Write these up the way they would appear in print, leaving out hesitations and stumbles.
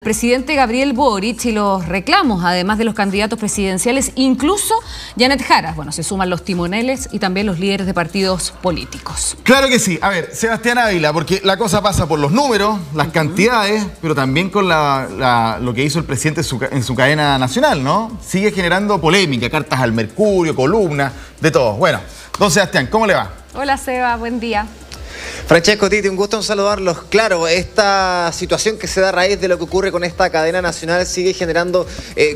presidente Gabriel Boric y los reclamos, además de los candidatos presidenciales, incluso Janet Jara. Bueno, se suman los timoneles y también los líderes de partidos políticos. Claro que sí. A ver, Sebastián Ávila, porque la cosa pasa por los números, las cantidades, pero también con lo que hizo el presidente en su cadena nacional, ¿no? Sigue generando polémica, cartas al Mercurio, columnas, de todo. Bueno, don Sebastián, ¿cómo le va? Hola Seba, buen día. Francesco, Titi, un gusto en saludarlos. Claro, esta situación que se da a raíz de lo que ocurre con esta cadena nacional sigue generando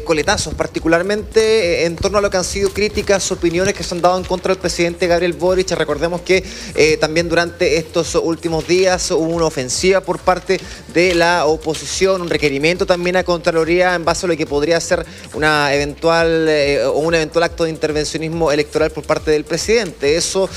coletazos, particularmente en torno a lo que han sido críticas, opiniones que se han dado en contra del presidente Gabriel Boric. Recordemos que también durante estos últimos días hubo una ofensiva por parte de la oposición, un requerimiento también a Contraloría en base a lo que podría ser una eventual un eventual acto de intervencionismo electoral por parte del presidente. Eso,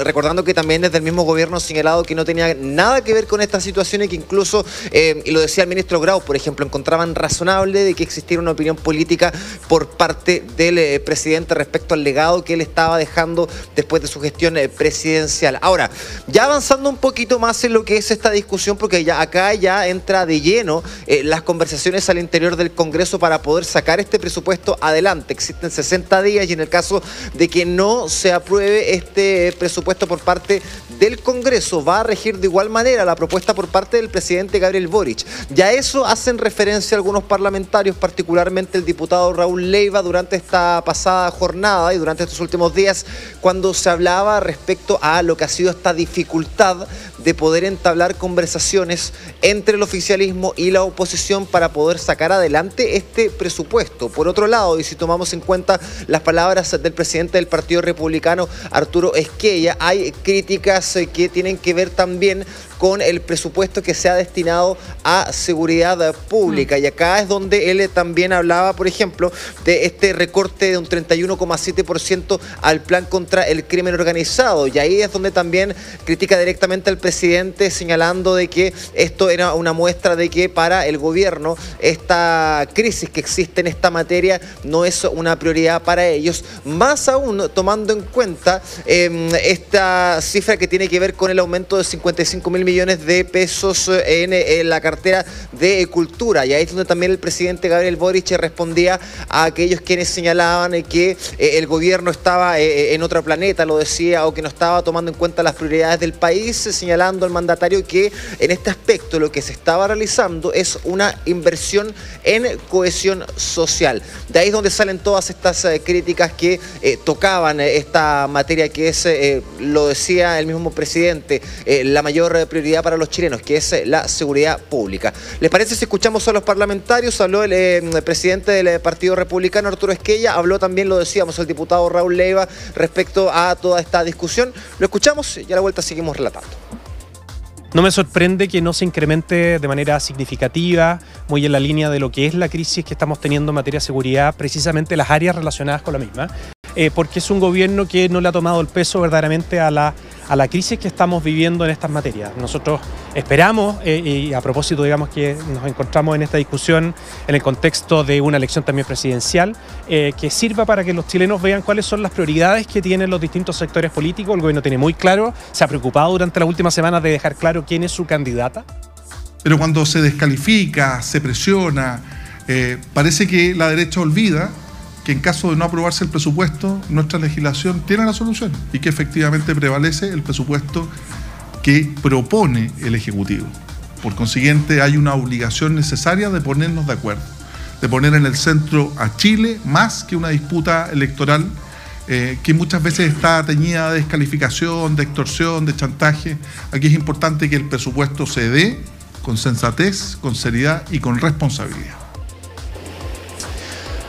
recordando que también desde el mismo gobierno señalado que no tenía nada que ver con esta situación y que incluso, y lo decía el ministro Grau, por ejemplo, encontraban razonable de que existiera una opinión política por parte del presidente respecto al legado que él estaba dejando después de su gestión presidencial. Ahora, ya avanzando un poquito más en lo que es esta discusión, porque ya acá ya entra de lleno las conversaciones al interior del Congreso para poder sacar este presupuesto adelante. Existen 60 días y en el caso de que no se apruebe este presupuesto por parte del Congreso, va a regir de igual manera la propuesta por parte del presidente Gabriel Boric. Ya eso hacen referencia algunos parlamentarios, particularmente el diputado Raúl Leiva, durante esta pasada jornada y durante estos últimos días, cuando se hablaba respecto a lo que ha sido esta dificultad de poder entablar conversaciones entre el oficialismo y la oposición para poder sacar adelante este presupuesto. Por otro lado, y si tomamos en cuenta las palabras del presidente del Partido Republicano, Arturo Esquella, hay críticas que tienen que ver también con el presupuesto que se ha destinado a seguridad pública. Y acá es donde él también hablaba, por ejemplo, de este recorte de un 31,7% al plan contra el crimen organizado. Y ahí es donde también critica directamente al presidente, señalando de que esto era una muestra de que para el gobierno esta crisis que existe en esta materia no es una prioridad para ellos. Más aún tomando en cuenta esta cifra que tiene que ver con el aumento de 55.000 millones de pesos en la cartera de Cultura. Y ahí es donde también el presidente Gabriel Boric respondía a aquellos quienes señalaban que el gobierno estaba en otro planeta, lo decía, o que no estaba tomando en cuenta las prioridades del país, señalando al mandatario que en este aspecto lo que se estaba realizando es una inversión en cohesión social. De ahí es donde salen todas estas críticas que tocaban esta materia que es, lo decía el mismo presidente, la mayor prioridad para los chilenos, que es la seguridad pública. ¿Les parece si escuchamos a los parlamentarios? Habló el presidente del Partido Republicano, Arturo Esquella, habló también, lo decíamos, el diputado Raúl Leiva respecto a toda esta discusión. Lo escuchamos y a la vuelta seguimos relatando. No me sorprende que no se incremente de manera significativa, muy en la línea de lo que es la crisis que estamos teniendo en materia de seguridad, precisamente las áreas relacionadas con la misma, porque es un gobierno que no le ha tomado el peso verdaderamente a la crisis que estamos viviendo en estas materias. Nosotros esperamos, y a propósito, digamos que nos encontramos en esta discusión en el contexto de una elección también presidencial, que sirva para que los chilenos vean cuáles son las prioridades que tienen los distintos sectores políticos. El gobierno tiene muy claro, se ha preocupado durante las últimas semanas de dejar claro quién es su candidata. Pero cuando se descalifica, se presiona, parece que la derecha olvida que en caso de no aprobarse el presupuesto, nuestra legislación tiene la solución y que efectivamente prevalece el presupuesto que propone el Ejecutivo. Por consiguiente, hay una obligación necesaria de ponernos de acuerdo, de poner en el centro a Chile más que una disputa electoral que muchas veces está teñida de descalificación, de extorsión, de chantaje. Aquí es importante que el presupuesto se dé con sensatez, con seriedad y con responsabilidad.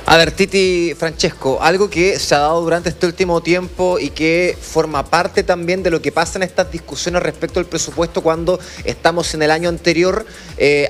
A ver, Titi, Francesco, algo que se ha dado durante este último tiempo y que forma parte también de lo que pasa en estas discusiones respecto al presupuesto cuando estamos en el año anterior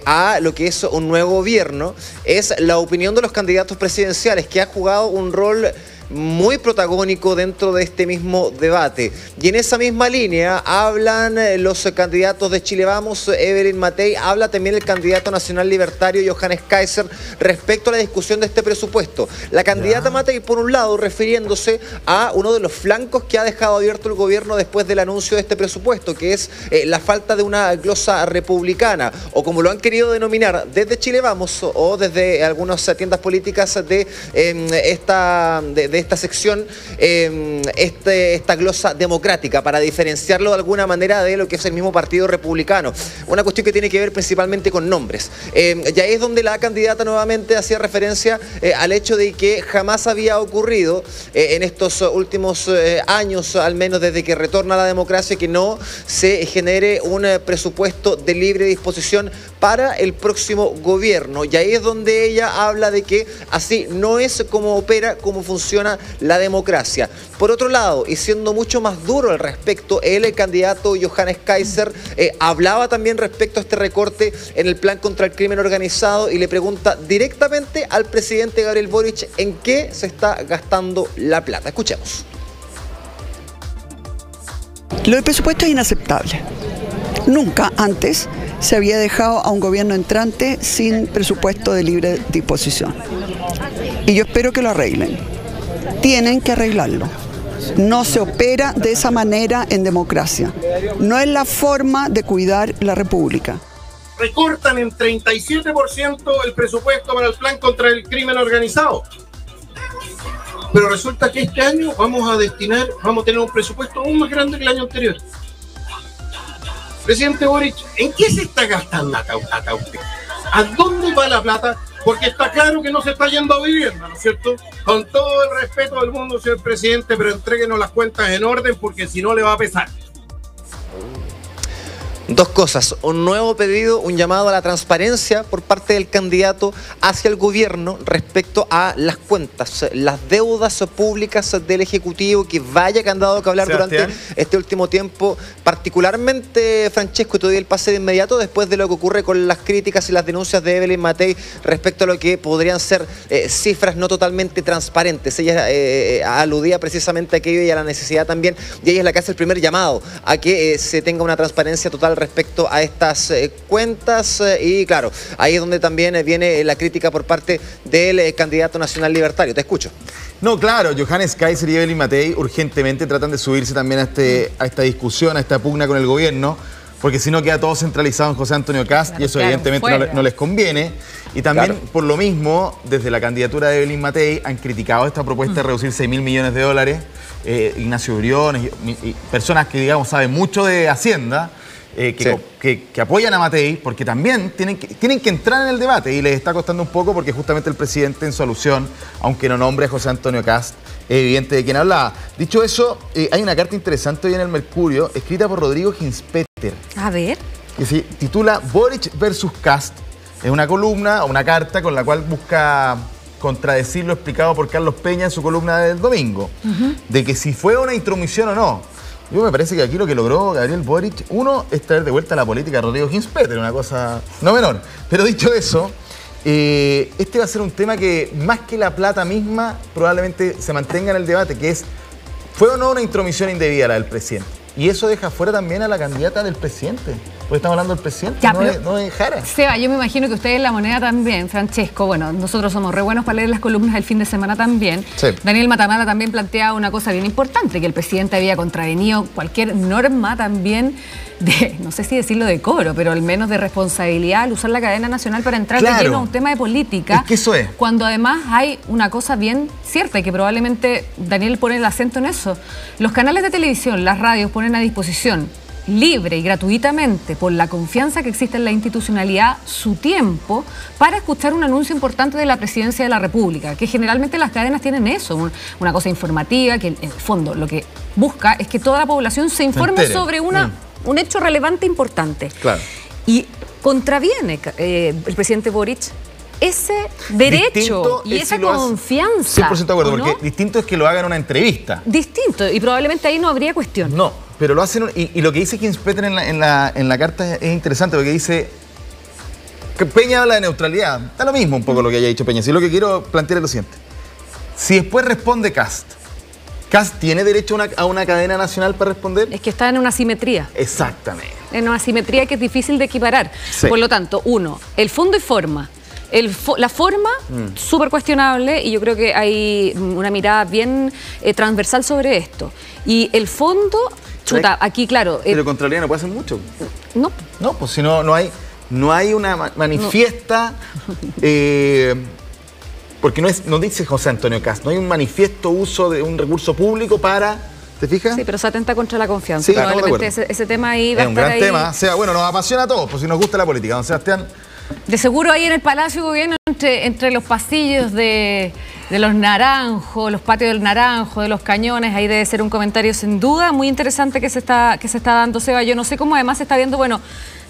a lo que es un nuevo gobierno, es la opinión de los candidatos presidenciales, que ha jugado un rol muy protagónico dentro de este mismo debate. Y en esa misma línea hablan los candidatos de Chile Vamos, Evelyn Matei, habla también el candidato nacional libertario Johannes Kaiser respecto a la discusión de este presupuesto. La candidata Matei, por un lado, refiriéndose a uno de los flancos que ha dejado abierto el gobierno después del anuncio de este presupuesto, que es la falta de una glosa republicana, o como lo han querido denominar desde Chile Vamos o desde algunas tiendas políticas de esta sección, esta glosa democrática, para diferenciarlo de alguna manera de lo que es el mismo Partido Republicano. Una cuestión que tiene que ver principalmente con nombres. Y ahí es donde la candidata nuevamente hacía referencia al hecho de que jamás había ocurrido en estos últimos años, al menos desde que retorna la democracia, que no se genere un presupuesto de libre disposición para el próximo gobierno. Y ahí es donde ella habla de que así no es como opera, cómo funciona la democracia. Por otro lado, y siendo mucho más duro al respecto, el candidato Johannes Kaiser hablaba también respecto a este recorte en el plan contra el crimen organizado y le pregunta directamente al presidente Gabriel Boric en qué se está gastando la plata. Escuchemos. Lo del presupuesto es inaceptable. Nunca antes se había dejado a un gobierno entrante sin presupuesto de libre disposición. Y yo espero que lo arreglen. Tienen que arreglarlo. No se opera de esa manera en democracia. No es la forma de cuidar la República. Recortan en 37% el presupuesto para el plan contra el crimen organizado. Pero resulta que este año vamos a tener un presupuesto aún más grande que el año anterior. Presidente Boric, ¿en qué se está gastando acá usted? ¿A dónde va la plata? Porque está claro que no se está yendo a vivienda, ¿no es cierto? Con todo el respeto del mundo, señor presidente, pero entréguenos las cuentas en orden porque si no le va a pesar. Dos cosas, un nuevo pedido, un llamado a la transparencia por parte del candidato hacia el gobierno respecto a las cuentas, las deudas públicas del Ejecutivo, que vaya que han dado que hablar Sebastián durante este último tiempo, particularmente, Francesco, te doy el pase de inmediato después de lo que ocurre con las críticas y las denuncias de Evelyn Matei respecto a lo que podrían ser cifras no totalmente transparentes. Ella aludía precisamente a aquello y a la necesidad también, y ella es la que hace el primer llamado a que se tenga una transparencia total respecto a estas cuentas y claro, ahí es donde también viene la crítica por parte del candidato nacional libertario. Te escucho. No, claro, Johannes Kaiser y Evelyn Matei urgentemente tratan de subirse también a esta discusión, a esta pugna con el gobierno, porque si no queda todo centralizado en José Antonio Kast, y eso evidentemente no les conviene. Y también, por lo mismo, desde la candidatura de Evelyn Matei han criticado esta propuesta de reducir 6.000 millones de dólares. Ignacio Briones y personas que, digamos, saben mucho de Hacienda, que apoyan a Matei, porque también tienen que entrar en el debate y les está costando un poco porque justamente el presidente en su alusión, aunque no nombre a José Antonio Kast, es evidente de quién hablaba. Dicho eso, hay una carta interesante hoy en el Mercurio, escrita por Rodrigo Ginspeter. A ver. Que se titula Boric versus Kast. Es una columna, una carta con la cual busca contradecir lo explicado por Carlos Peña en su columna del domingo, de que si fue una intromisión o no. Yo me parece que aquí lo que logró Gabriel Boric, uno, es traer de vuelta a la política de Rodrigo Ginspeter, una cosa no menor. Pero dicho eso, este va a ser un tema que, más que la plata misma, probablemente se mantenga en el debate, que es, ¿fue o no una intromisión indebida la del presidente? Y eso deja fuera también a la candidata del presidente. Porque estamos hablando del presidente, ya, no de Jara. Seba, yo me imagino que ustedes en La Moneda también, Francesco, bueno, nosotros somos re buenos para leer las columnas del fin de semana también. Sí. Daniel Matamala también planteaba una cosa bien importante, que el presidente había contravenido cualquier norma también de, no sé si decirlo de coro, pero al menos de responsabilidad al usar la cadena nacional para entrar de lleno a un tema de política. Es que eso es. Cuando además hay una cosa bien cierta y que probablemente Daniel pone el acento en eso. Los canales de televisión, las radios ponen a disposición libre y gratuitamente, por la confianza que existe en la institucionalidad, su tiempo para escuchar un anuncio importante de la presidencia de la República, que generalmente las cadenas tienen eso, una cosa informativa, que en el fondo lo que busca es que toda la población se informe sobre un hecho relevante e importante. Claro. Y contraviene el presidente Boric ese derecho y esa confianza. 100% de acuerdo, porque distinto es que lo haga en una entrevista. Distinto, y probablemente ahí no habría cuestión. No, pero lo hacen, y lo que dice Ginspeter en la carta es interesante, porque dice que Peña habla de neutralidad. Está lo mismo un poco lo que haya dicho Peña. Si lo que quiero plantear es lo siguiente. Si después responde Kast, ¿Kast tiene derecho a una cadena nacional para responder? Es que está en una asimetría. Exactamente. En una asimetría que es difícil de equiparar. Sí. Por lo tanto, uno, el fondo y forma. La forma, súper cuestionable, y yo creo que hay una mirada bien transversal sobre esto. Y el fondo, chuta, aquí claro... Pero Contraloría no puede hacer mucho. No. No, pues si no hay una manifiesta... porque no dice José Antonio Kast, no hay un manifiesto uso de un recurso público para... ¿Te fijas? Sí, pero se atenta contra la confianza. Sí, probablemente ese tema ahí va a estar es un gran ahí. tema. O sea, bueno, nos apasiona a todos, pues si nos gusta la política. Don Sebastián... De seguro ahí en el Palacio de Gobierno, entre los pasillos de los Naranjos, los patios del Naranjo, de los Cañones, ahí debe ser un comentario sin duda muy interesante que se está dando, Seba. Yo no sé cómo además se está viendo, bueno,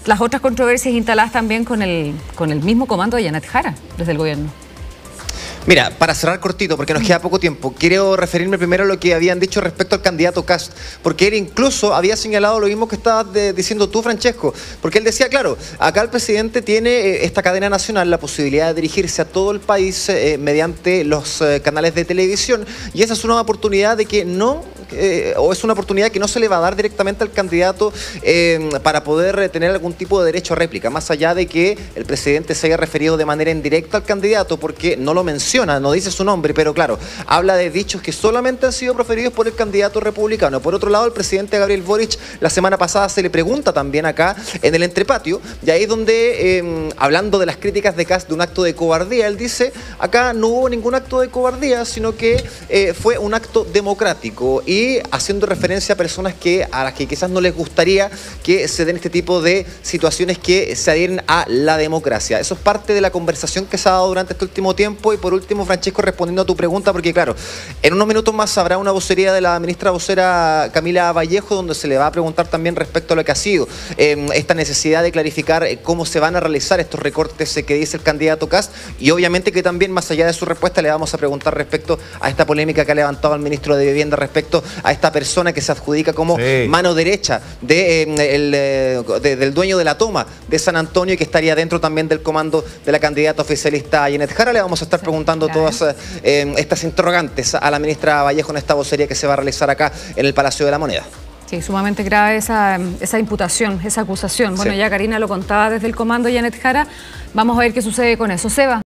las otras controversias instaladas también con el mismo comando de Janet Jara desde el gobierno. Mira, para cerrar cortito, porque nos queda poco tiempo, quiero referirme primero a lo que habían dicho respecto al candidato Kast, porque él incluso había señalado lo mismo que estabas diciendo tú, Francesco, porque él decía, claro, acá el presidente tiene esta cadena nacional, la posibilidad de dirigirse a todo el país mediante los canales de televisión, y esa es una oportunidad de que no, o es una oportunidad que no se le va a dar directamente al candidato para poder tener algún tipo de derecho a réplica, más allá de que el presidente se haya referido de manera indirecta al candidato, porque no lo menciona, no dice su nombre, pero claro, habla de dichos que solamente han sido proferidos por el candidato republicano. Por otro lado, el presidente Gabriel Boric la semana pasada se le pregunta también acá en el entrepatio, y ahí es donde, hablando de las críticas de Kast de un acto de cobardía, él dice, acá no hubo ningún acto de cobardía, sino que fue un acto democrático, y haciendo referencia a personas a las que quizás no les gustaría que se den este tipo de situaciones que se adhieren a la democracia. Eso es parte de la conversación que se ha dado durante este último tiempo. Y por último, Francesco, respondiendo a tu pregunta, porque claro, en unos minutos más habrá una vocería de la ministra vocera Camila Vallejo, donde se le va a preguntar también respecto a lo que ha sido esta necesidad de clarificar cómo se van a realizar estos recortes que dice el candidato Kast, y obviamente que también, más allá de su respuesta, le vamos a preguntar respecto a esta polémica que ha levantado el ministro de Vivienda respecto a esta persona que se adjudica como mano derecha del dueño de la toma de San Antonio, y que estaría dentro también del comando de la candidata oficialista Janet Jara. Le vamos a estar preguntando todas estas interrogantes a la ministra Vallejo en esta vocería que se va a realizar acá en el Palacio de la Moneda. Sí, sumamente grave esa imputación, esa acusación. Bueno, ya Karina lo contaba desde el comando Janet Jara. Vamos a ver qué sucede con eso. Seba.